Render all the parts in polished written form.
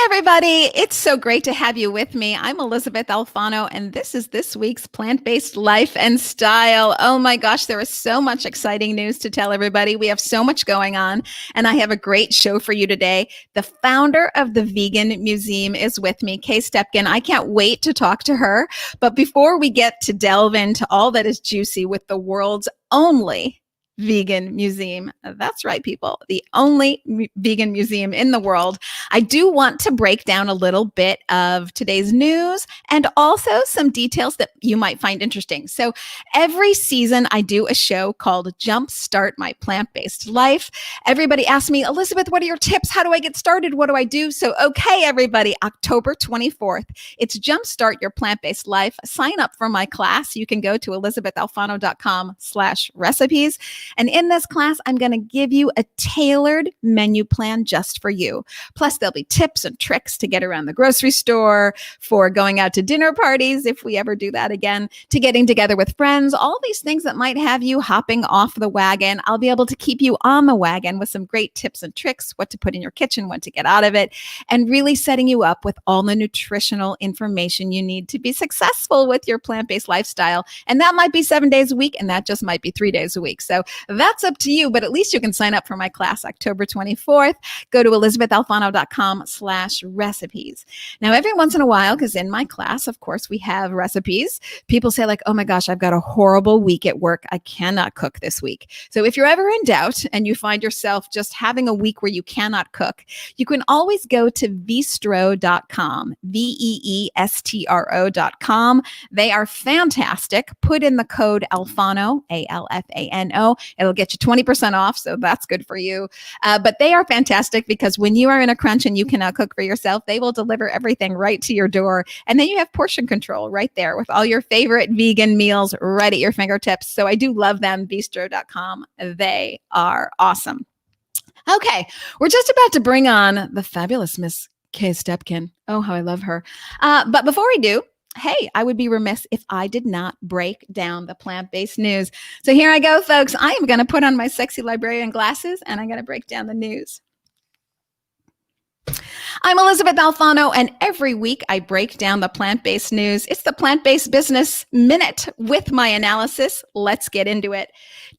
Everybody. It's so great to have you with me. I'm Elysabeth Alfano, and this is this week's Plant-Based Life and Style. Oh my gosh, there is so much exciting news to tell everybody. We have so much going on, and I have a great show for you today. The founder of the Vegan Museum is with me, Kay Stepkin. I can't wait to talk to her. But before we get to delve into all that is juicy with the world's only vegan museum. That's right, people. The only vegan museum in the world. I do want to break down a little bit of today's news and also some details that you might find interesting. So every season I do a show called Jumpstart My Plant-Based Life. Everybody asks me, Elysabeth, what are your tips? How do I get started? What do I do? So, okay, everybody, October 24th, it's Jumpstart Your Plant-Based Life. Sign up for my class. You can go to elizabethalfano.com/recipes. And in this class, I'm going to give you a tailored menu plan just for you. Plus, there'll be tips and tricks to get around the grocery store, for going out to dinner parties, if we ever do that again, to getting together with friends, all these things that might have you hopping off the wagon. I'll be able to keep you on the wagon with some great tips and tricks, what to put in your kitchen, what to get out of it, and really setting you up with all the nutritional information you need to be successful with your plant-based lifestyle. And that might be 7 days a week, and that just might be 3 days a week. So that's up to you, but at least you can sign up for my class October 24th. Go to elizabethalfano.com/recipes. Now, every once in a while, because in my class, of course, we have recipes, people say like, oh my gosh, I've got a horrible week at work. I cannot cook this week. So if you're ever in doubt and you find yourself just having a week where you cannot cook, you can always go to veestro.com, veestro.com. They are fantastic. Put in the code Alfano, Alfano. It'll get you 20% off, so that's good for you. But they are fantastic because when you are in a crunch and you cannot cook for yourself, they will deliver everything right to your door. And then you have portion control right there with all your favorite vegan meals right at your fingertips. So I do love them, veestro.com. They are awesome. Okay, we're just about to bring on the fabulous Miss Kay Stepkin. Oh, how I love her. But before we do, hey, I would be remiss if I did not break down the plant-based news. So here I go, folks. I am going to put on my sexy librarian glasses and I'm going to break down the news. I'm Elysabeth Alfano, and every week I break down the plant-based news. It's the Plant-Based Business Minute with my analysis. Let's get into it.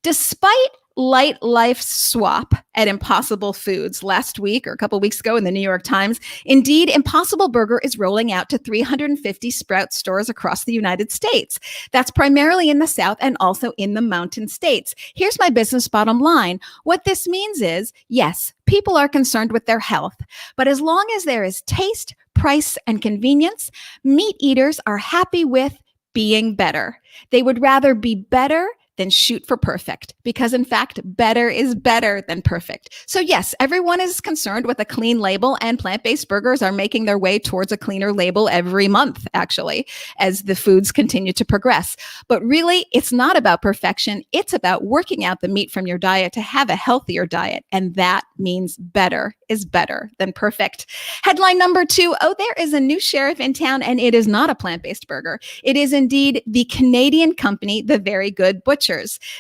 Despite Light Life's swap at Impossible Foods last week or a couple weeks ago in the New York Times, indeed, Impossible Burger is rolling out to 350 Sprouts stores across the United States. That's primarily in the South and also in the Mountain States. Here's my business bottom line. What this means is, yes, people are concerned with their health, but as long as there is taste, price, and convenience, meat eaters are happy with being better. They would rather be better than shoot for perfect, because in fact, better is better than perfect. So yes, everyone is concerned with a clean label, and plant-based burgers are making their way towards a cleaner label every month, actually, as the foods continue to progress. But really, it's not about perfection. It's about working out the meat from your diet to have a healthier diet. And that means better is better than perfect. Headline number 2, there is a new sheriff in town, and it is not a plant-based burger. It is indeed the Canadian company, The Very Good Butchers.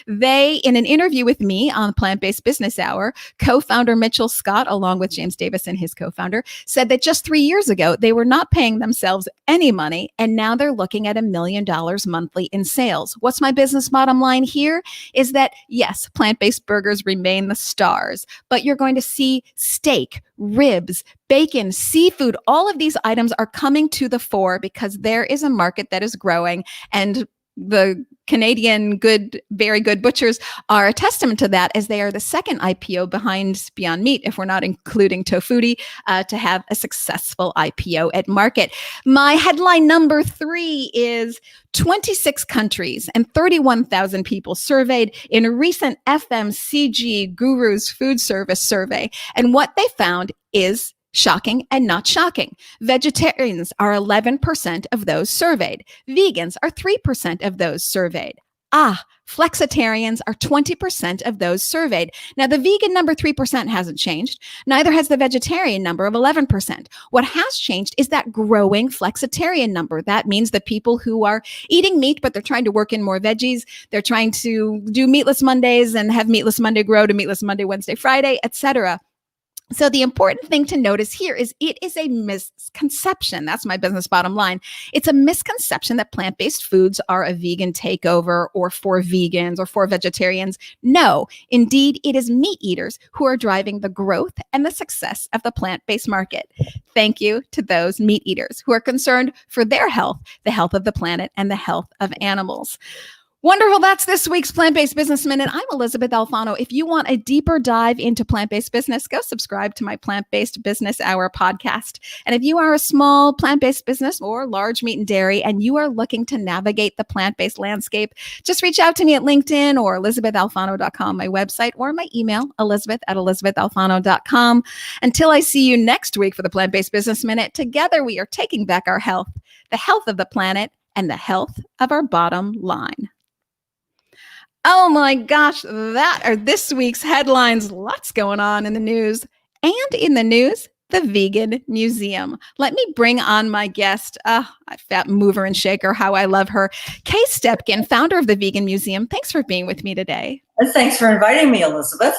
They, in an interview with me on Plant-Based Business Hour, co-founder Mitchell Scott, along with James Davison, his co-founder, said that just 3 years ago, they were not paying themselves any money, and now they're looking at $1 million monthly in sales. What's my business bottom line here? Is that, yes, plant-based burgers remain the stars, but you're going to see steak, ribs, bacon, seafood, all of these items are coming to the fore because there is a market that is growing, and the Canadian Very Good Butchers are a testament to that, as they are the second IPO behind Beyond Meat, if we're not including Tofuti, to have a successful IPO at market. My headline number 3 is 26 countries and 31,000 people surveyed in a recent FMCG Gurus Food Service survey. And what they found is shocking and not shocking. Vegetarians are 11% of those surveyed. Vegans are 3% of those surveyed. Flexitarians are 20% of those surveyed. Now, the vegan number 3% hasn't changed. Neither has the vegetarian number of 11%. What has changed is that growing flexitarian number. That means the people who are eating meat, but they're trying to work in more veggies. They're trying to do meatless Mondays and have meatless Monday grow to meatless Monday, Wednesday, Friday, etc. So the important thing to notice here is it is a misconception. That's my business bottom line. It's a misconception that plant-based foods are a vegan takeover or for vegans or for vegetarians. No, indeed, it is meat eaters who are driving the growth and the success of the plant-based market. Thank you to those meat eaters who are concerned for their health, the health of the planet, and the health of animals. Wonderful. That's this week's Plant-Based Business Minute. I'm Elysabeth Alfano. If you want a deeper dive into plant-based business, go subscribe to my Plant-Based Business Hour podcast. And if you are a small plant-based business or large meat and dairy, and you are looking to navigate the plant-based landscape, just reach out to me at LinkedIn or elizabethalfano.com, my website, or my email, elizabeth@elizabethalfano.com. Until I see you next week for the Plant-Based Business Minute, together we are taking back our health, the health of the planet, and the health of our bottom line. Oh my gosh, that are this week's headlines. Lots going on in the news. And in the news, the Vegan Museum. Let me bring on my guest, fat mover and shaker, how I love her, Kay Stepkin, founder of the Vegan Museum. Thanks for being with me today. Thanks for inviting me, Elizabeth.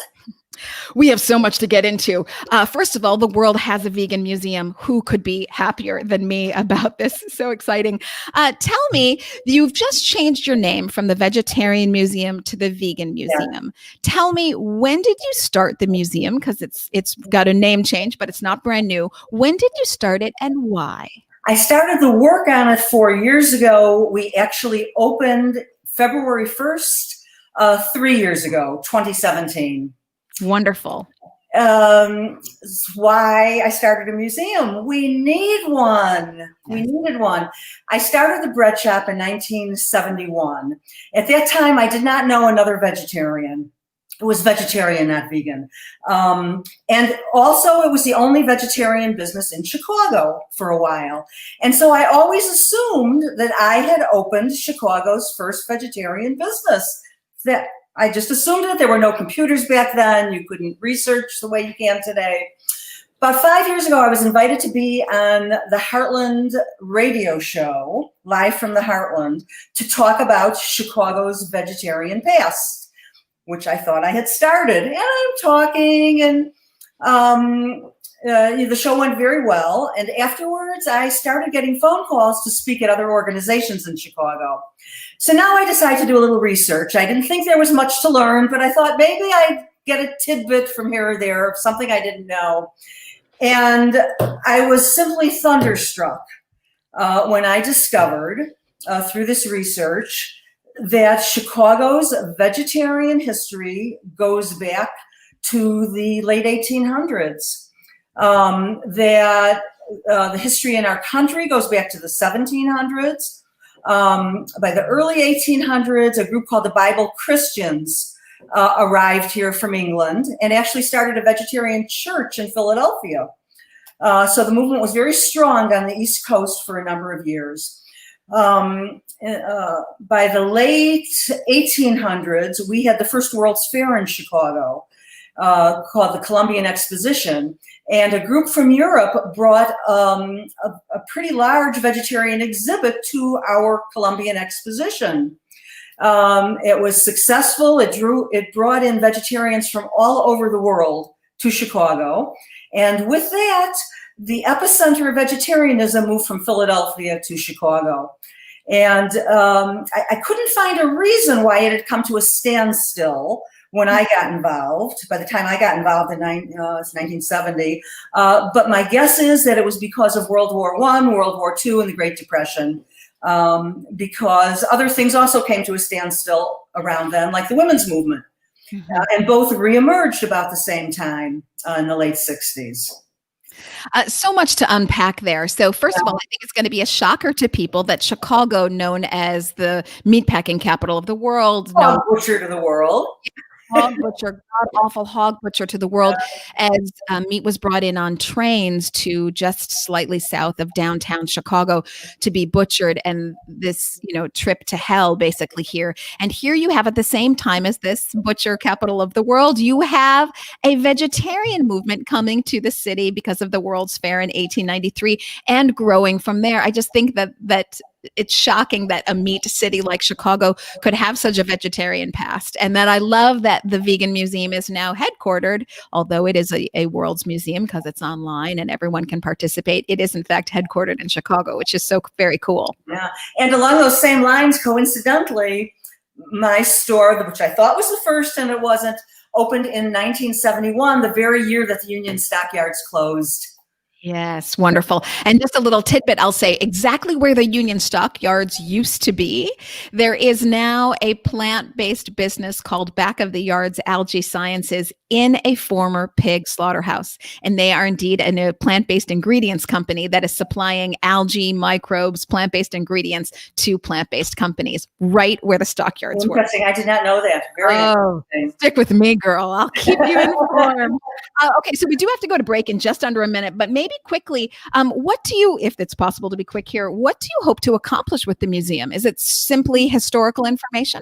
We have so much to get into. First of all, the world has a vegan museum. Who could be happier than me about this? So exciting. Tell me, you've just changed your name from the Vegetarian Museum to the Vegan Museum. Yeah. Tell me, when did you start the museum? Because it's got a name change, but it's not brand new. When did you start it and why? I started the work on it 4 years ago. We actually opened February 1st, 3 years ago, 2017. Wonderful. That's why I started a museum. We need one. We needed one. I started the bread shop in 1971. At that time, I did not know another vegetarian. It was vegetarian, not vegan. And also, it was the only vegetarian business in Chicago for a while. And so I always assumed that I had opened Chicago's first vegetarian business. That I just assumed that there were no computers back then. You couldn't research the way you can today. About 5 years ago, I was invited to be on the Heartland radio show, live from the Heartland, to talk about Chicago's vegetarian past, which I thought I had started. And I'm talking, and the show went very well. And afterwards, I started getting phone calls to speak at other organizations in Chicago. So now I decided to do a little research. I didn't think there was much to learn, but I thought maybe I'd get a tidbit from here or there of something I didn't know. And I was simply thunderstruck when I discovered through this research that Chicago's vegetarian history goes back to the late 1800s. That the history in our country goes back to the 1700s. By the early 1800s, a group called the Bible Christians arrived here from England and actually started a vegetarian church in Philadelphia. So the movement was very strong on the East Coast for a number of years. By the late 1800s, we had the first World's Fair in Chicago called the Columbian Exposition. And a group from Europe brought a pretty large vegetarian exhibit to our Columbian Exposition. It was successful. It brought in vegetarians from all over the world to Chicago. And with that, the epicenter of vegetarianism moved from Philadelphia to Chicago. And I couldn't find a reason why it had come to a standstill when I got involved. By the time I got involved in 1970. But my guess is that it was because of World War I, World War II, and the Great Depression, because other things also came to a standstill around then, like the women's movement. And both reemerged about the same time in the late 60s. So much to unpack there. So first of all, I think it's going to be a shocker to people that Chicago, known as the meatpacking capital of the world, butcher to the world. Hog butcher, god-awful hog butcher to the world, as meat was brought in on trains to just slightly south of downtown Chicago to be butchered, and this, trip to hell basically here. And here you have, at the same time as this butcher capital of the world, you have a vegetarian movement coming to the city because of the World's Fair in 1893 and growing from there. I just think that it's shocking that a meat city like Chicago could have such a vegetarian past. And that I love that the Vegan Museum is now headquartered, although it is a world's museum because it's online and everyone can participate. It is in fact headquartered in Chicago, which is so very cool. Yeah. And along those same lines, coincidentally, my store, which I thought was the first and it wasn't, opened in 1971, the very year that the Union Stockyards closed. Yes, wonderful. And just a little tidbit, I'll say exactly where the Union Stockyards used to be. There is now a plant-based business called Back of the Yards Algae Sciences in a former pig slaughterhouse. And they are indeed a plant-based ingredients company that is supplying algae, microbes, plant-based ingredients to plant-based companies right where the stockyards were. Interesting. I did not know that. Very interesting. Stick with me, girl. I'll keep you informed. Okay, so we do have to go to break in just under a minute, but maybe quickly, what do you, if it's possible to be quick here, what do you hope to accomplish with the museum? Is it simply historical information?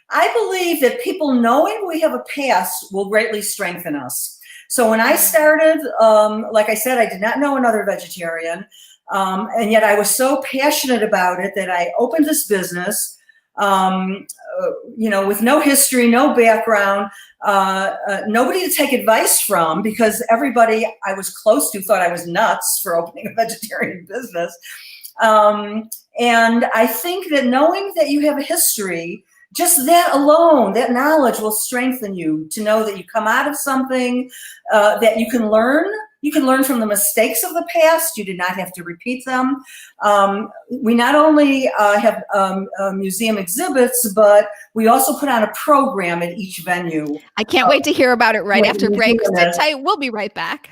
I believe that people knowing we have a past will greatly strengthen us. So when I started, like I said, I did not know another vegetarian, and yet I was so passionate about it that I opened this business, with no history, no background, nobody to take advice from, because everybody I was close to thought I was nuts for opening a vegetarian business. And I think that knowing that you have a history, just that alone, that knowledge will strengthen you to know that you come out of something, that you can learn. You can learn from the mistakes of the past. You did not have to repeat them. We not only have museum exhibits, but we also put on a program at each venue. I can't wait to hear about it right after break. Sit tight. We'll be right back.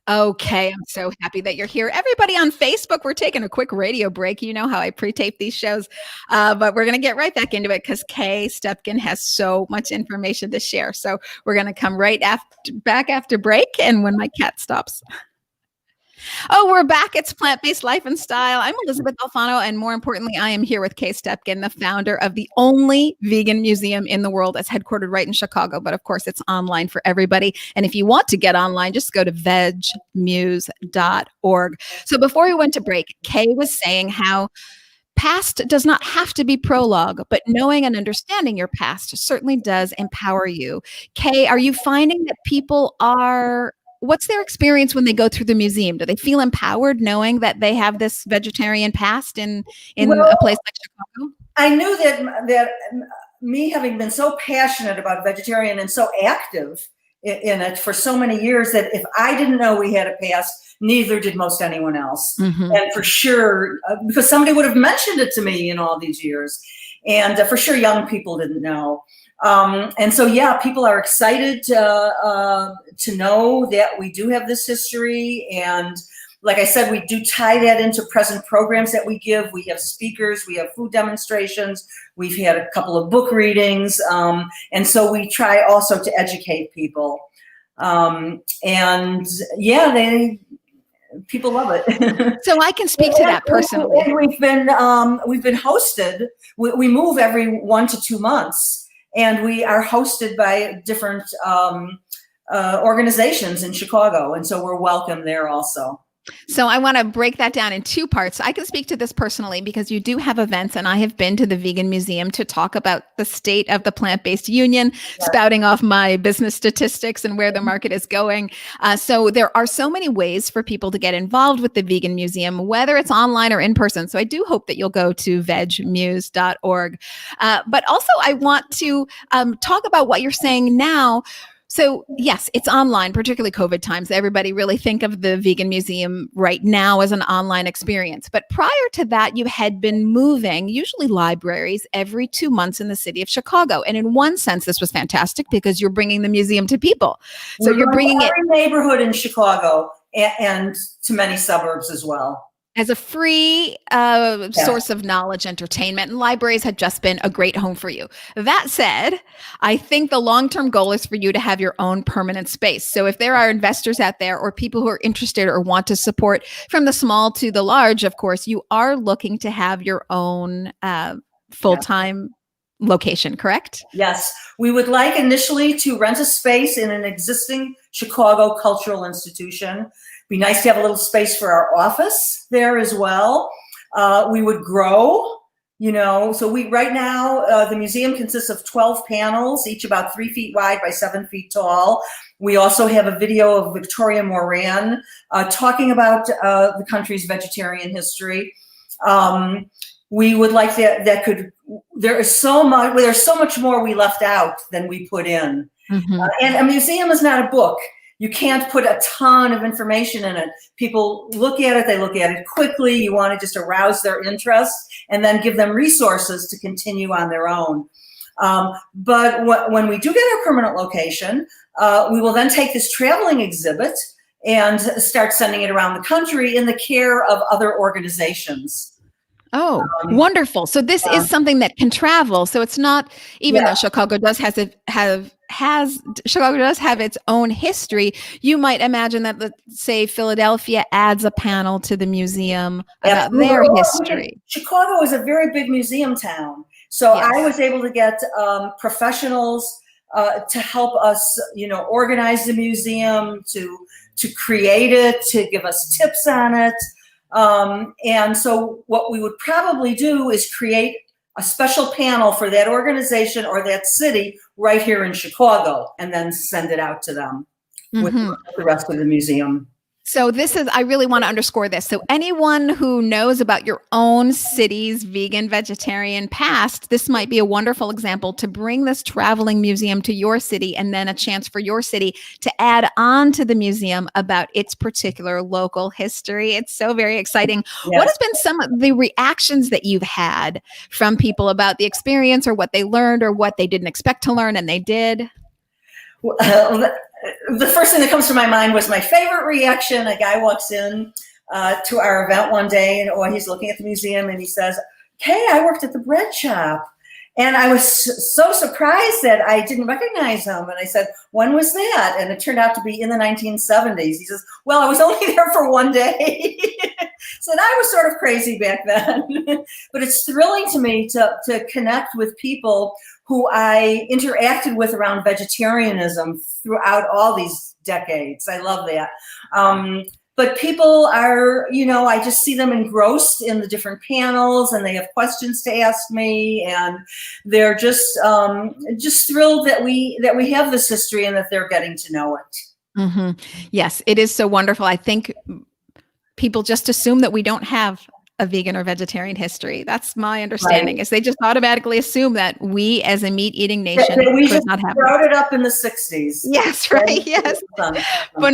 Okay, I'm so happy that you're here. Everybody on Facebook, we're taking a quick radio break. You know how I pre-tape these shows, but we're going to get right back into it because Kay Stepkin has so much information to share. So we're going to come right back after break and when my cat stops. Oh, we're back. It's Plant-Based Life and Style. I'm Elysabeth Alfano, and more importantly, I am here with Kay Stepkin, the founder of the only vegan museum in the world that's headquartered right in Chicago. But of course, it's online for everybody. And if you want to get online, just go to vegmuse.org. So before we went to break, Kay was saying how past does not have to be prologue, but knowing and understanding your past certainly does empower you. Kay, are you finding that people what's their experience when they go through the museum? Do they feel empowered knowing that they have this vegetarian past in a place like Chicago? I knew that me having been so passionate about vegetarian and so active in it for so many years, that if I didn't know we had a past, neither did most anyone else. Mm-hmm. And for sure, because somebody would have mentioned it to me in all these years. And for sure, young people didn't know. And so, yeah, people are excited to know that we do have this history. And like I said, we do tie that into present programs that we give. We have speakers, we have food demonstrations, we've had a couple of book readings. And so we try also to educate people. And yeah, people love it. So I can speak to that personally. And we've been hosted. We move every 1 to 2 months. And we are hosted by different organizations in Chicago. And so we're welcome there also. So I want to break that down in two parts. I can speak to this personally because you do have events, and I have been to the Vegan Museum to talk about the state of the plant-based union, spouting off my business statistics and where the market is going. So there are so many ways for people to get involved with the Vegan Museum, whether it's online or in person. So I do hope that you'll go to vegmuse.org. But also I want to talk about what you're saying now. So yes, it's online, particularly COVID times. Everybody really think of the Vegan Museum right now as an online experience. But prior to that, you had been moving, usually libraries, every 2 months in the city of Chicago. And in one sense, this was fantastic because you're bringing the museum to people. So you're bringing it every neighborhood in Chicago and to many suburbs as well. As a free source of knowledge, entertainment, and libraries had just been a great home for you. That said, I think the long-term goal is for you to have your own permanent space. So if there are investors out there or people who are interested or want to support from the small to the large, of course, you are looking to have your own full-time location, correct? Yes. We would like initially to rent a space in an existing Chicago cultural institution. Be nice to have a little space for our office there as well. We would grow, so right now, the museum consists of 12 panels, each about 3 feet wide by 7 feet tall. We also have a video of Victoria Moran talking about the country's vegetarian history. We would like there's so much more we left out than we put in. And a museum is not a book. You can't put a ton of information in it. People look at it, they look at it quickly. You want to just arouse their interest and then give them resources to continue on their own. But when we do get our permanent location, we will then take this traveling exhibit and start sending it around the country in the care of other organizations. Oh, wonderful. So this is something that can travel. So it's not, even though Chicago does Chicago does have its own history, you might imagine that, say, Philadelphia adds a panel to the museum about their history. Chicago is a very big museum town. So I was able to get professionals to help us, organize the museum, to create it, to give us tips on it. And so what we would probably do is create a special panel for that organization or that city right here in Chicago, and then send it out to them with the rest of the museum. So I really want to underscore this. So anyone who knows about your own city's vegan, vegetarian past, this might be a wonderful example to bring this traveling museum to your city, and then a chance for your city to add on to the museum about its particular local history. It's so very exciting. Yes. What has been some of the reactions that you've had from people about the experience, or what they learned, or what they didn't expect to learn and they did? The first thing that comes to my mind was my favorite reaction. A guy walks in to our event one day, and he's looking at the museum, and he says, "Hey, I worked at the bread shop." And I was so surprised that I didn't recognize him. And I said, "When was that?" And it turned out to be in the 1970s. He says, "Well, I was only there for one day." So I was sort of crazy back then. But it's thrilling to me to connect with people who I interacted with around vegetarianism throughout all these decades. I love that. But people are, I just see them engrossed in the different panels, and they have questions to ask me, and they're just thrilled that we have this history and that they're getting to know it. Yes, it is so wonderful. I think people just assume that we don't have a vegan or vegetarian history. That's my understanding. Is they just automatically assume that we, as a meat-eating nation, we just brought it up in the 60s. Yes, right. Yes, but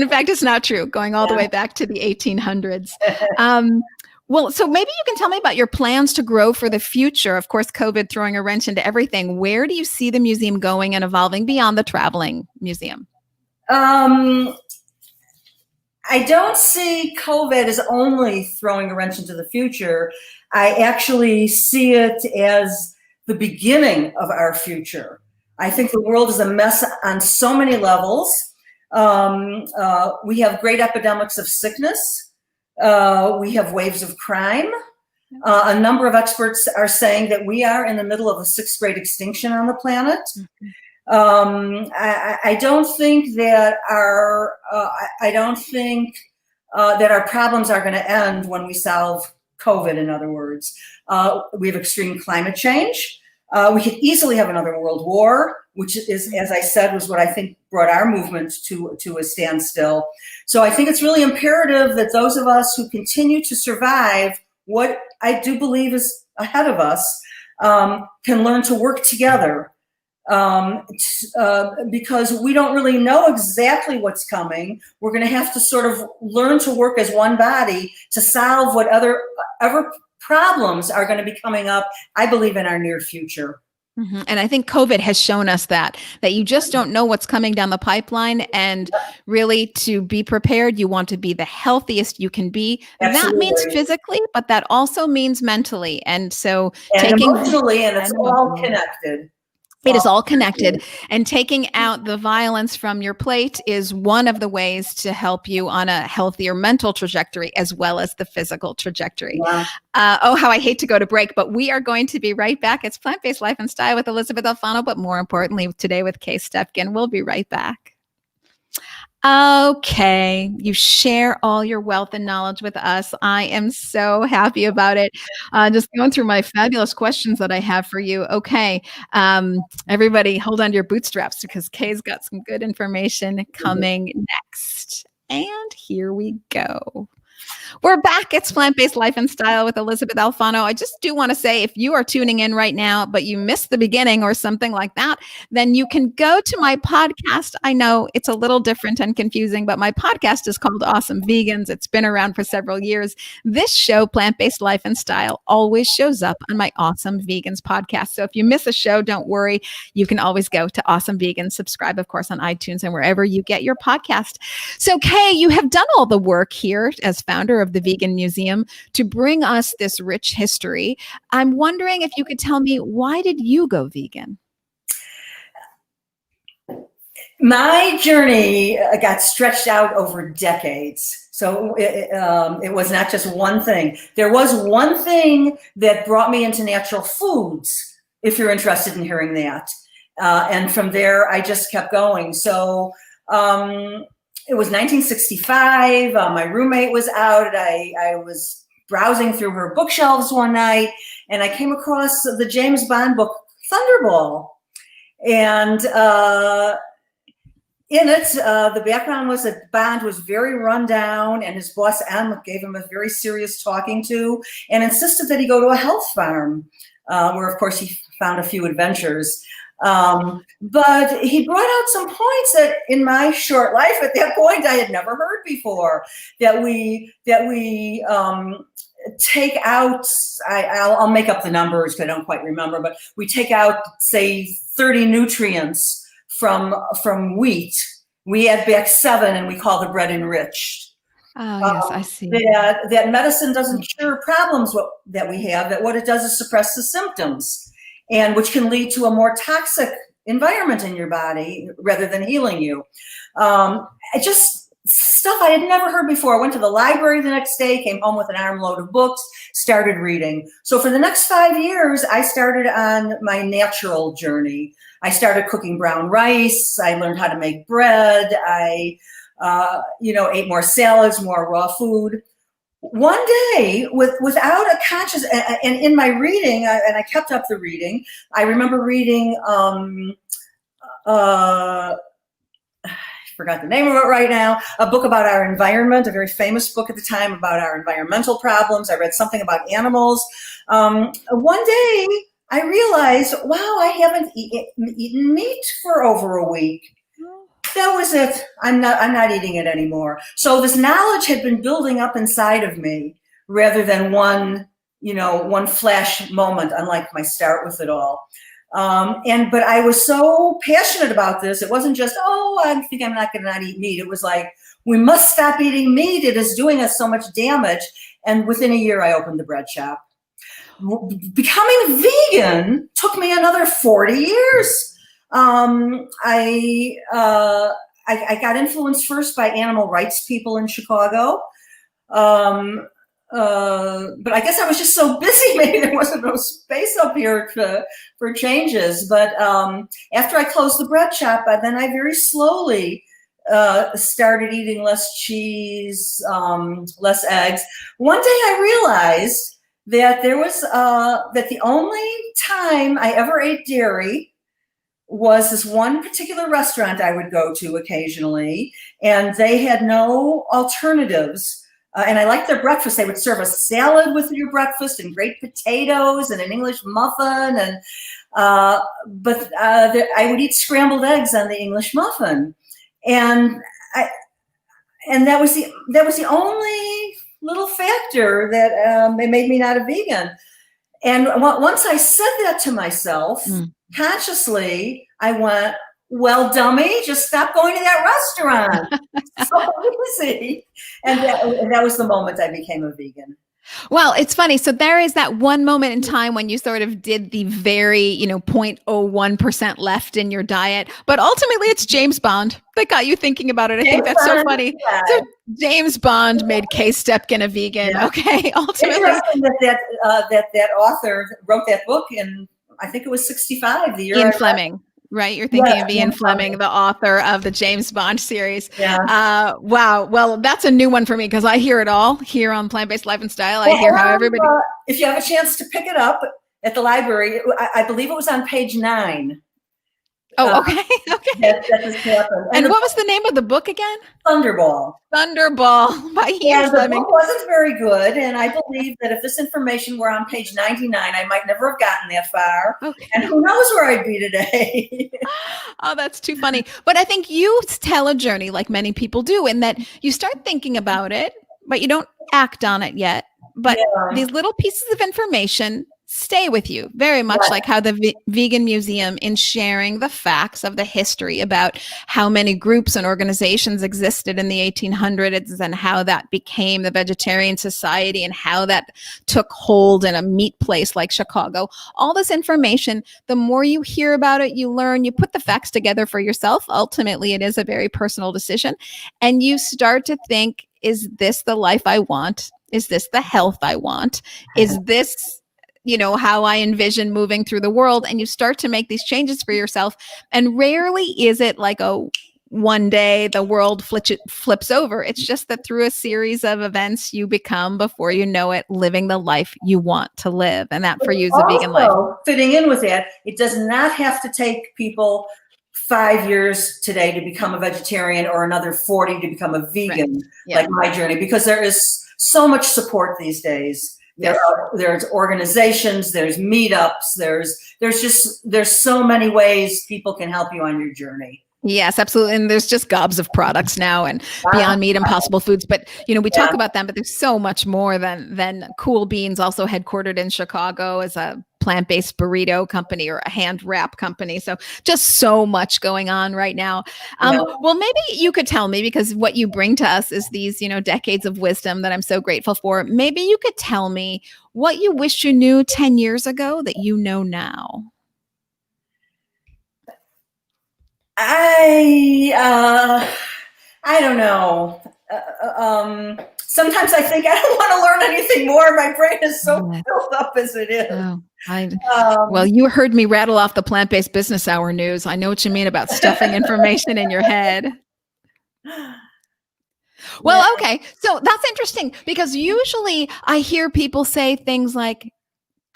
in fact, it's not true. Going all the way back to the 1800s. Well, so maybe you can tell me about your plans to grow for the future. Of course, COVID throwing a wrench into everything. Where do you see the museum going and evolving beyond the traveling museum? I don't see COVID as only throwing a wrench into the future. I actually see it as the beginning of our future. I think the world is a mess on so many levels. We have great epidemics of sickness. We have waves of crime. A number of experts are saying that we are in the middle of a 6th grade extinction on the planet. I don't think that our problems are going to end when we solve COVID. In other words, we have extreme climate change. We could easily have another world war, which is, as I said, was what I think brought our movement to a standstill. So I think it's really imperative that those of us who continue to survive what I do believe is ahead of us can learn to work together. Because we don't really know exactly what's coming. We're going to have to sort of learn to work as one body to solve whatever problems are going to be coming up, I believe, in our near future. And I think COVID has shown us that you just don't know what's coming down the pipeline, and really to be prepared, you want to be the healthiest you can be. Absolutely. That means physically, but that also means mentally. And so emotionally, and it's all connected. It is all connected, and taking out the violence from your plate is one of the ways to help you on a healthier mental trajectory as well as the physical trajectory. Yeah. How I hate to go to break, but we are going to be right back. It's Plant-Based Life and Style with Elysabeth Alfano, but more importantly, today with Kay Stepkin. We'll be right back. Okay. You share all your wealth and knowledge with us. I am so happy about it. Just going through my fabulous questions that I have for you. Okay. Everybody hold on to your bootstraps because Kay's got some good information coming next. And here we go. We're back. It's Plant-Based Life and Style with Elysabeth Alfano. I just do want to say, if you are tuning in right now, but you missed the beginning or something like that, then you can go to my podcast. I know it's a little different and confusing, but my podcast is called Awesome Vegans. It's been around for several years. This show, Plant-Based Life and Style, always shows up on my Awesome Vegans podcast. So if you miss a show, don't worry. You can always go to Awesome Vegans, subscribe, of course, on iTunes and wherever you get your podcast. So, Kay, you have done all the work here as founder of the Vegan Museum to bring us this rich history. I'm wondering if you could tell me, why did you go vegan? My journey got stretched out over decades. So it was not just one thing. There was one thing that brought me into natural foods, if you're interested in hearing that. And from there, I just kept going. So it was 1965. My roommate was out. I was browsing through her bookshelves one night, and I came across the James Bond book, Thunderball. And in it, the background was that Bond was very run down, and his boss, M, gave him a very serious talking to and insisted that he go to a health farm, where, of course, he found a few adventures. But he brought out some points that in my short life at that point I had never heard before, that we take out, I'll make up the numbers because I don't quite remember, but we take out, say, 30 nutrients from wheat. We add back 7 and we call the bread enriched. Oh, yes, I see. That medicine doesn't cure problems that we have, that what it does is suppress the symptoms, and which can lead to a more toxic environment in your body rather than healing you. Just stuff I had never heard before. I went to the library the next day, came home with an armload of books, started reading. So for the next 5 years, I started on my natural journey. I started cooking brown rice. I learned how to make bread. I ate more salads, more raw food. One day, without a conscious, and in my reading, and I kept up the reading, I remember reading, I forgot the name of it right now, a book about our environment, a very famous book at the time about our environmental problems. I read something about animals. One day, I realized, wow, I haven't eaten meat for over a week. That was it. I'm not eating it anymore. So this knowledge had been building up inside of me rather than one flash moment, unlike my start with it all. But I was so passionate about this. It wasn't just, I think I'm not going to not eat meat. It was like, we must stop eating meat. It is doing us so much damage. And within a year, I opened the bread shop. Becoming vegan took me another 40 years. I got influenced first by animal rights people in Chicago. But I guess I was just so busy, maybe there wasn't no space up here for changes. But after I closed the bread shop, then I very slowly started eating less cheese, less eggs. One day I realized that there was that the only time I ever ate dairy was this one particular restaurant I would go to occasionally, and they had no alternatives. And I liked their breakfast. They would serve a salad with your breakfast and great potatoes and an English muffin. And but I would eat scrambled eggs on the English muffin, and that was the only little factor that it made me not a vegan. And once I said that to myself, consciously, I went, well, dummy, just stop going to that restaurant. So easy. And that was the moment I became a vegan. Well, it's funny. So there is that one moment in time when you sort of did the very, 0.01% left in your diet, but ultimately it's James Bond that got you thinking about it. I think that's so funny. Yeah. So James Bond made Kay Stepkin a vegan. Yeah. Okay. Ultimately. Interesting that author wrote that book in, I think it was 65, the year Ian Fleming. right? You're thinking of Ian Ian Fleming, the author of the James Bond series. Yeah. Wow. Well, that's a new one for me because I hear it all here on Plant-Based Life and Style. I hear how everybody. If you have a chance to pick it up at the library, I believe it was on page 9. Oh, okay. Okay. That just happened. And what was the name of the book again? Thunderball. Thunderball by Ian And Fleming. the book wasn't very good, and I believe that if this information were on page 99, I might never have gotten that far. Okay. And who knows where I'd be today. Oh, that's too funny. But I think you tell a journey like many people do in that you start thinking about it, but you don't act on it yet. But these little pieces of information stay with you, very much like how the Vegan Museum, in sharing the facts of the history about how many groups and organizations existed in the 1800s and how that became the Vegetarian Society and how that took hold in a meat place like Chicago. All this information, the more you hear about it, you learn, you put the facts together for yourself. Ultimately, it is a very personal decision. And you start to think, is this the life I want? Is this the health I want? Is this how I envision moving through the world? And you start to make these changes for yourself. And rarely is it like one day the world flips over. It's just that through a series of events, you become, before you know it, living the life you want to live. And that for you is a vegan life. Fitting in with that, it does not have to take people 5 years today to become a vegetarian or another 40 to become a vegan, like my journey, because there is so much support these days. There's organizations, there's meetups, there's so many ways people can help you on your journey. Yes, absolutely. And there's just gobs of products now and Beyond Meat, Impossible Foods. But, we talk about them, but there's so much more than Cool Beans, also headquartered in Chicago as a plant-based burrito company or a hand wrap company. So just so much going on right now. Well, maybe you could tell me, because what you bring to us is these, decades of wisdom that I'm so grateful for. Maybe you could tell me what you wish you knew 10 years ago that you know now. I don't know. Sometimes I think I don't want to learn anything more. My brain is so filled up as it is. Well, you heard me rattle off the Plant-Based Business Hour news. I know what you mean about stuffing information in your head. Well, okay. So that's interesting, because usually I hear people say things like,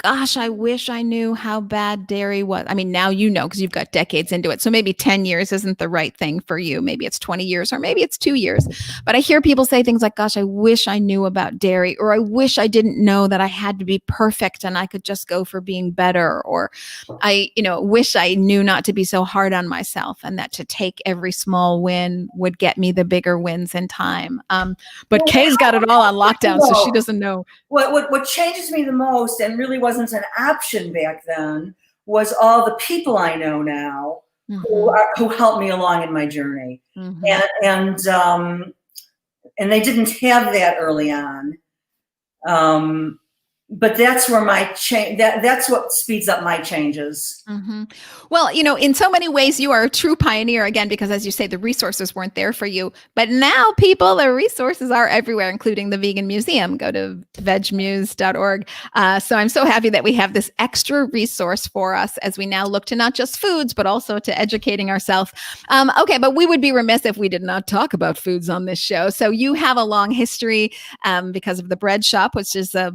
gosh, I wish I knew how bad dairy was. I mean, now because you've got decades into it. So maybe 10 years isn't the right thing for you. Maybe it's 20 years or maybe it's 2 years. But I hear people say things like, gosh, I wish I knew about dairy, or I wish I didn't know that I had to be perfect and I could just go for being better. Or I, wish I knew not to be so hard on myself and that to take every small win would get me the bigger wins in time. But Kay's got it all on lockdown, so she doesn't know. What changes me the most, and really wasn't an option back then, was all the people I know now who helped me along in my journey, and they didn't have that early on. But that's where my change, that's what speeds up my changes. Well, in so many ways, you are a true pioneer, again, because as you say, the resources weren't there for you. But now the resources are everywhere, including the Vegan Museum. Go to vegmuse.org. So I'm so happy that we have this extra resource for us as we now look to not just foods, but also to educating ourselves. Okay, but we would be remiss if we did not talk about foods on this show. So you have a long history because of the bread shop, which is a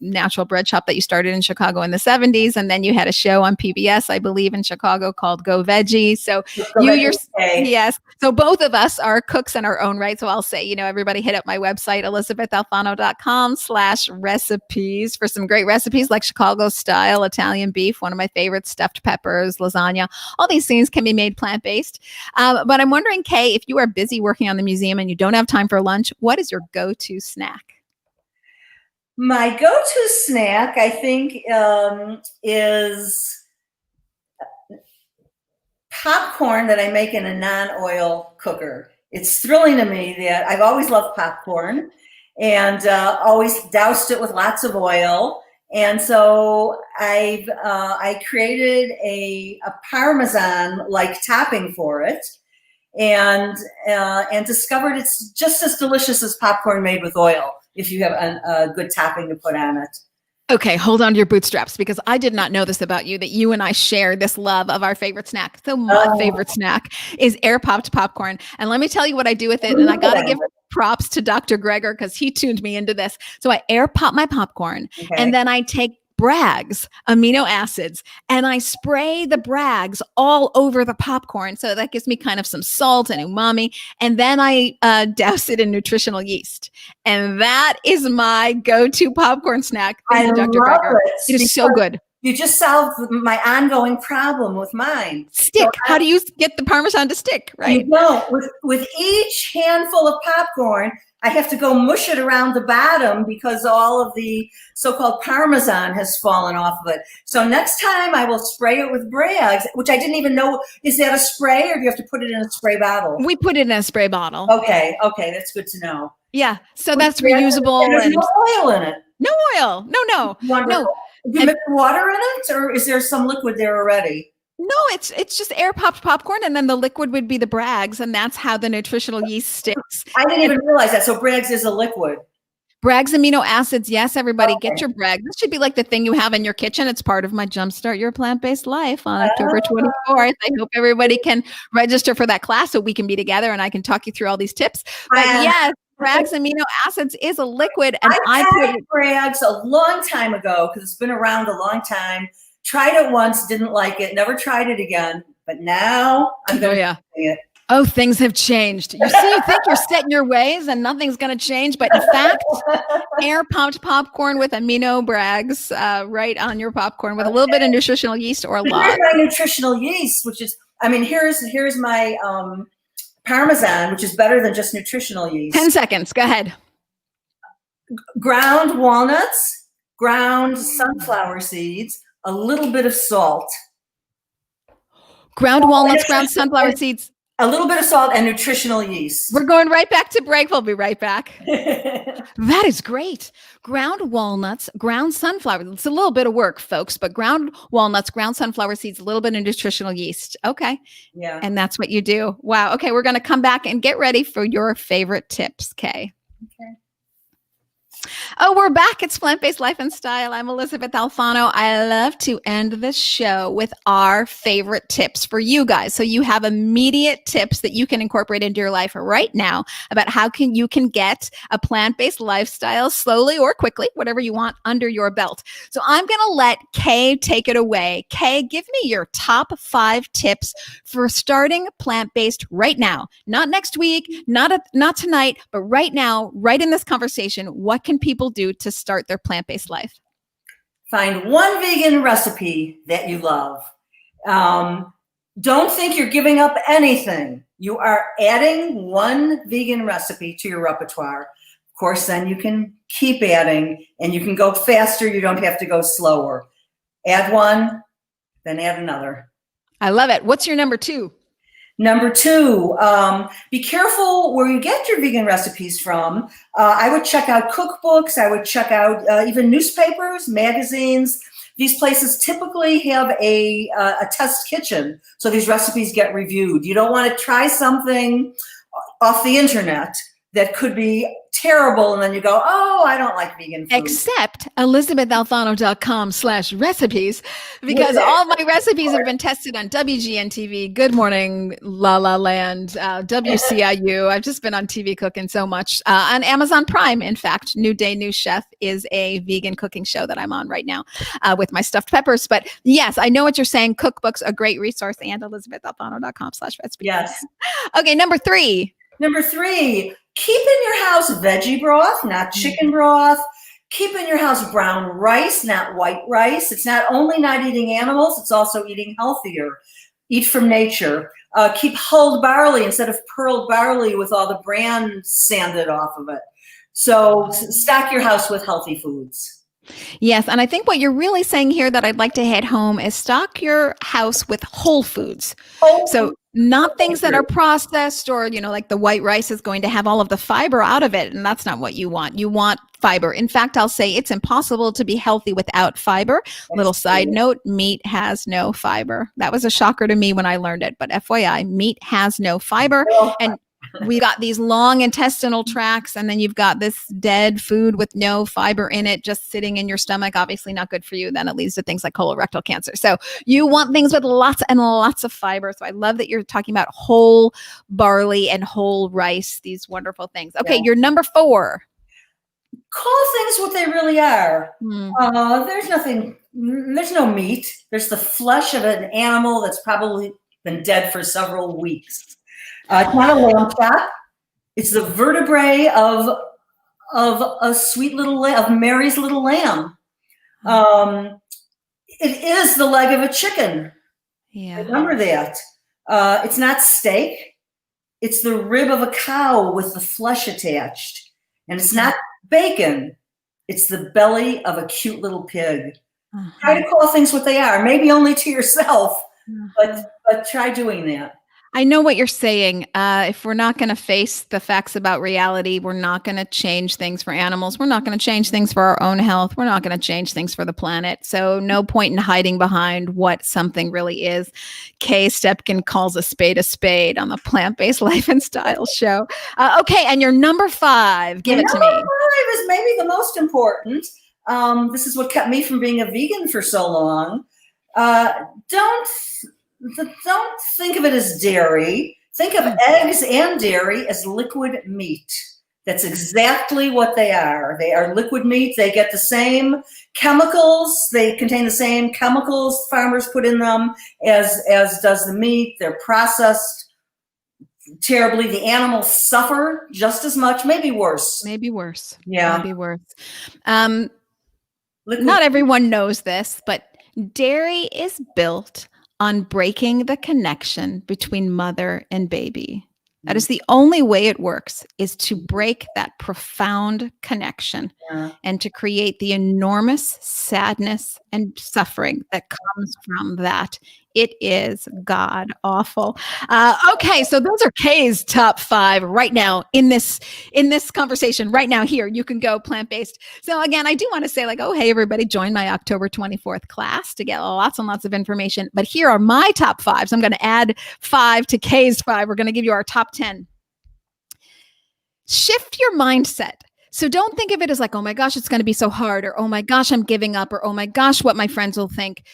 natural bread shop that you started in Chicago in the 70s. And then you had a show on PBS, I believe, in Chicago called Go Veggie. So yes. So both of us are cooks in our own right. So I'll say, everybody hit up my website, ElysabethAlfano.com/recipes for some great recipes like Chicago style Italian beef, one of my favorites, stuffed peppers, lasagna. All these things can be made plant-based. But I'm wondering, Kay, if you are busy working on the museum and you don't have time for lunch, what is your go-to snack? My go-to snack, I think, is popcorn that I make in a non-oil cooker. It's thrilling to me that I've always loved popcorn and always doused it with lots of oil. And so I created a Parmesan-like topping for it, and discovered it's just as delicious as popcorn made with oil if you have a good topping to put on it. Okay, hold on to your bootstraps because I did not know this about you, that you and I share this love of our favorite snack. So my favorite snack is air popped popcorn. And let me tell you what I do with it. And I got to give props to Dr. Greger because he tuned me into this. So I air pop my popcorn and then I take Bragg's amino acids and I spray the Bragg's all over the popcorn. So that gives me kind of some salt and umami. And then I douse it in nutritional yeast. And that is my go-to popcorn snack. Thank you, Dr. Greger. It is so good. You just solved my ongoing problem with mine. Stick. So how do you get the Parmesan to stick, right? You know, with each handful of popcorn, I have to go mush it around the bottom because all of the so-called Parmesan has fallen off of it. So next time I will spray it with Bragg's, which I didn't even know. Is that a spray or do you have to put it in a spray bottle? We put it in a spray bottle. Okay. That's good to know. Yeah. So that's reusable. And there's no oil in it. No oil. No. Wonderful. Do you mix water in it or is there some liquid there already? No, it's just air popped popcorn, and then the liquid would be the Bragg's, and that's how the nutritional yeast sticks. I didn't even realize that. So Bragg's is a liquid. Bragg's amino acids. Yes, everybody, get your Bragg's. This should be like the thing you have in your kitchen. It's part of my Jumpstart Your Plant-Based Life on October 24th. I hope everybody can register for that class so we can be together and I can talk you through all these tips. But yes, Bragg's amino acids is a liquid, and I put Bragg's a long time ago because it's been around a long time. Tried it once, didn't like it, never tried it again. But now I'm going to see it. Oh, things have changed. You see, you think you're set in your ways and nothing's going to change. But in fact, air pumped popcorn with amino Bragg's right on your popcorn with a little bit of nutritional yeast or a lot. Here's my nutritional yeast, which is, here's my Parmesan, which is better than just nutritional yeast. 10 seconds. Go ahead. Ground walnuts, ground sunflower seeds, a little bit of salt. Ground walnuts, ground sunflower seeds. A little bit of salt and nutritional yeast. We're going right back to break. We'll be right back. That is great. Ground walnuts, ground sunflower. It's a little bit of work, folks, but ground walnuts, ground sunflower seeds, a little bit of nutritional yeast. Okay. Yeah. And that's what you do. Wow. Okay. We're going to come back and get ready for your favorite tips, Kay. Okay. Oh, we're back. It's Plant-Based Life and Style. I'm Elysabeth Alfano. I love to end the show with our favorite tips for you guys. So you have immediate tips that you can incorporate into your life right now about how you can get a plant-based lifestyle slowly or quickly, whatever you want, under your belt. So I'm going to let Kay take it away. Kay, give me your top 5 tips for starting plant-based right now. Not next week, not tonight, but right now, right in this conversation. What can people do to start their plant-based life? Find one vegan recipe that you love. Don't think you're giving up anything. You are adding one vegan recipe to your repertoire. Of course, then you can keep adding and you can go faster. You don't have to go slower. Add one, then add another. I love it. What's your number 2? Number 2, be careful where you get your vegan recipes from. I would check out cookbooks. I would check out even newspapers, magazines. These places typically have a test kitchen, so these recipes get reviewed. You don't want to try something off the internet that could be terrible, and then you go, oh, I don't like vegan food. Except ElisabethAlfano.com/recipes, because all my recipes have been tested on WGN-TV, Good Morning La La Land, WCIU. I've just been on TV cooking so much. On Amazon Prime, in fact, New Day, New Chef is a vegan cooking show that I'm on right now with my stuffed peppers. But yes, I know what you're saying. Cookbooks, a great resource, and ElisabethAlfano.com/recipes. Yes. Okay, number 3. Number 3, keep in your house veggie broth, not chicken broth. Keep in your house brown rice, not white rice. It's not only not eating animals, it's also eating healthier. Eat from nature. Keep hulled barley instead of pearled barley with all the bran sanded off of it. So stock your house with healthy foods. Yes, and I think what you're really saying here that I'd like to hit home is stock your house with whole foods. So not things that are processed or, like the white rice is going to have all of the fiber out of it. And that's not what you want. You want fiber. In fact, I'll say it's impossible to be healthy without fiber. Little side note, meat has no fiber. That was a shocker to me when I learned it. But FYI, meat has no fiber. And We got these long intestinal tracts, and then you've got this dead food with no fiber in it just sitting in your stomach. Obviously not good for you. Then it leads to things like colorectal cancer. So you want things with lots and lots of fiber. So I love that you're talking about whole barley and whole rice, these wonderful things. Okay, Yeah. you're number 4. Call things what they really are. Hmm. There's no meat. There's the flesh of an animal that's probably been dead for several weeks. It's not a lamb chop. It's the vertebrae of a sweet little of Mary's little lamb. It is the leg of a chicken. Yeah. Remember that. It's not steak. It's the rib of a cow with the flesh attached. And it's not bacon. It's the belly of a cute little pig. Try to call things what they are, maybe only to yourself, but try doing that. I know what you're saying. If we're not going to face the facts about reality, we're not going to change things for animals. We're not going to change things for our own health. We're not going to change things for the planet. So no point in hiding behind what something really is. Kay Stepkin calls a spade on the Plant-Based Life and Style show. Okay, and your number 5. Give it to me. Number 5 is maybe the most important. This is what kept me from being a vegan for so long. Don't think of it as dairy. Think of eggs and dairy as liquid meat. That's exactly what they are. They are liquid meat. They get the same chemicals. They contain the same chemicals farmers put in them as does the meat. They're processed terribly. The animals suffer just as much, maybe worse. Yeah. Maybe worse. Not everyone knows this, but dairy is built on breaking the connection between mother and baby. That is the only way it works, is to break that profound connection and to create the enormous sadness and suffering that comes from that. It is god awful. Okay, so those are Kay's top 5 right now in this conversation right now. Here you can go plant-based. So again, I do want to say oh, hey everybody, join my October 24th class to get lots and lots of information. But here are my top 5. So I'm going to add 5 to Kay's 5. We're going to give you our top 10. Shift your mindset. So don't think of it as oh my gosh, it's going to be so hard, or oh my gosh, I'm giving up, or oh my gosh, what my friends will think.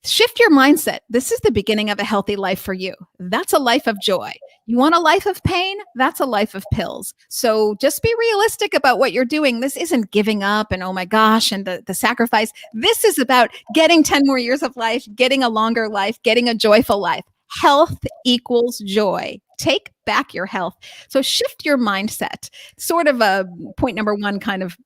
Shift your mindset. This is the beginning of a healthy life for you. That's a life of joy. You want a life of pain? That's a life of pills. So just be realistic about what you're doing. This isn't giving up and oh my gosh, and the sacrifice. This is about getting 10 more years of life, getting a longer life, getting a joyful life. Health equals joy. Take back your health. So shift your mindset. Sort of a point number 1 kind of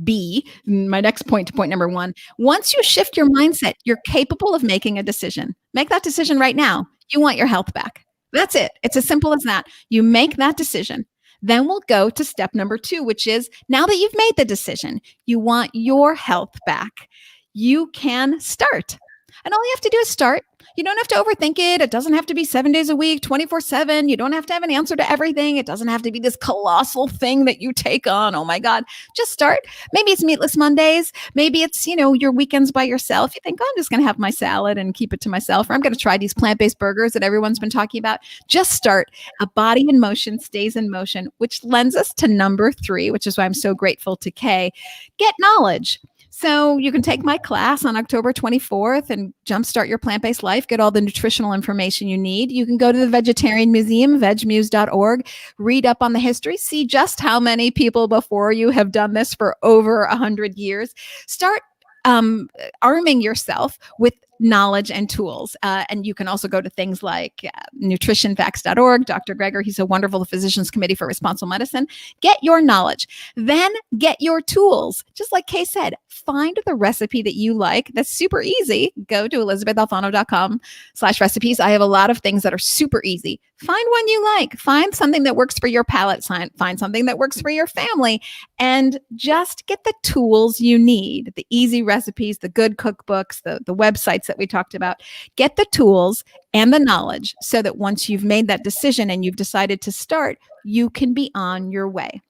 B, my next point to point number 1. Once you shift your mindset, you're capable of making a decision. Make that decision right now. You want your health back. That's it. It's as simple as that. You make that decision. Then we'll go to step number 2, which is now that you've made the decision, you want your health back. You can start. And all you have to do is start. You don't have to overthink it. It doesn't have to be 7 days a week, 24/7. You don't have to have an answer to everything. It doesn't have to be this colossal thing that you take on. Oh my God. Just start. Maybe it's meatless Mondays. Maybe it's, your weekends by yourself. You think, oh, I'm just going to have my salad and keep it to myself. Or I'm going to try these plant-based burgers that everyone's been talking about. Just start. A body in motion stays in motion, which lends us to number 3, which is why I'm so grateful to Kay. Get knowledge. So you can take my class on October 24th and jumpstart your plant-based life, get all the nutritional information you need. You can go to the Vegetarian Museum, vegmuse.org, read up on the history, see just how many people before you have done this for over 100 years. Start arming yourself with knowledge and tools. And you can also go to things like nutritionfacts.org. Dr. Greger, he's a wonderful Physicians Committee for Responsible Medicine. Get your knowledge. Then get your tools. Just like Kay said, find the recipe that you like. That's super easy. Go to ElisabethAlfano.com/recipes. I have a lot of things that are super easy. Find one you like. Find something that works for your palate. Find something that works for your family. And just get the tools you need. The easy recipes, the good cookbooks, the websites that we talked about. Get the tools and the knowledge so that once you've made that decision and you've decided to start, you can be on your way.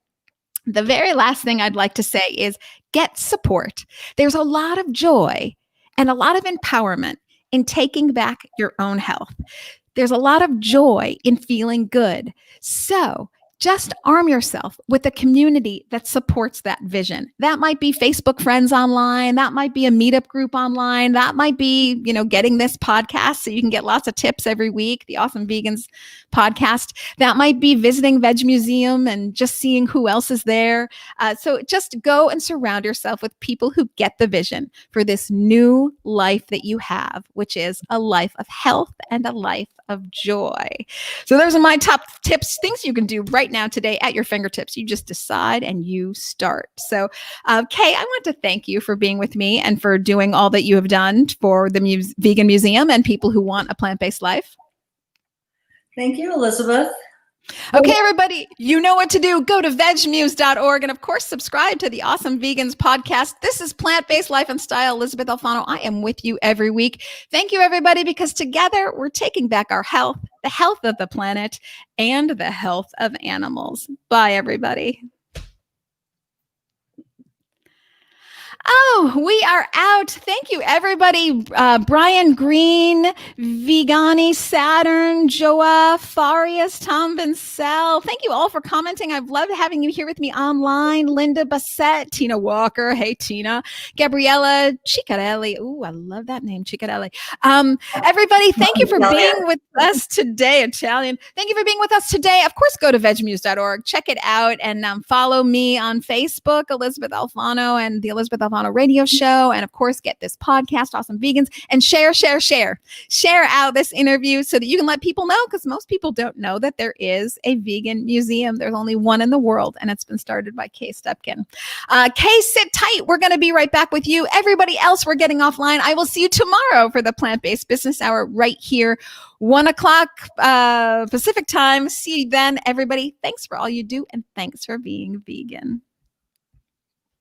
The very last thing I'd like to say is get support. There's a lot of joy and a lot of empowerment in taking back your own health. There's a lot of joy in feeling good. So just arm yourself with a community that supports that vision. That might be Facebook friends online. That might be a meetup group online. That might be, getting this podcast so you can get lots of tips every week, the Awesome Vegans podcast. That might be visiting Veg Museum and just seeing who else is there. So just go and surround yourself with people who get the vision for this new life that you have, which is a life of health and a life of joy. So those are my top tips, things you can do right now today at your fingertips. You just decide and you start. So, Kay, I want to thank you for being with me and for doing all that you have done for the Vegan Museum and people who want a plant-based life. Thank you, Elizabeth. Okay, everybody, you know what to do. Go to vegmuse.org and, of course, subscribe to the Awesome Vegans podcast. This is Plant-Based Life and Style. Elysabeth Alfano. I am with you every week. Thank you, everybody, because together we're taking back our health, the health of the planet, and the health of animals. Bye, everybody. Oh, we are out. Thank you, everybody. Brian Green, Vegani, Saturn, Joa, Farias, Tom Vincel. Thank you all for commenting. I've loved having you here with me online. Linda Bassett, Tina Walker. Hey, Tina. Gabriella Ciccarelli. Ooh, I love that name, Ciccarelli. Everybody, thank you for being with us today. Italian. Thank you for being with us today. Of course, go to vegmuse.org. Check it out and follow me on Facebook, Elysabeth Alfano, and the Elysabeth Alfano radio show, and of course get this podcast, Awesome Vegans, and share out this interview so that you can let people know, because most people don't know that there is a vegan museum. There's only one in the world, and it's been started by Kay Stepkin. Kay, sit tight. We're going to be right back with you. Everybody else, we're getting offline. I will see you tomorrow for the Plant-Based Business Hour right here, 1:00 Pacific time. See you then, everybody. Thanks for all you do, and thanks for being vegan.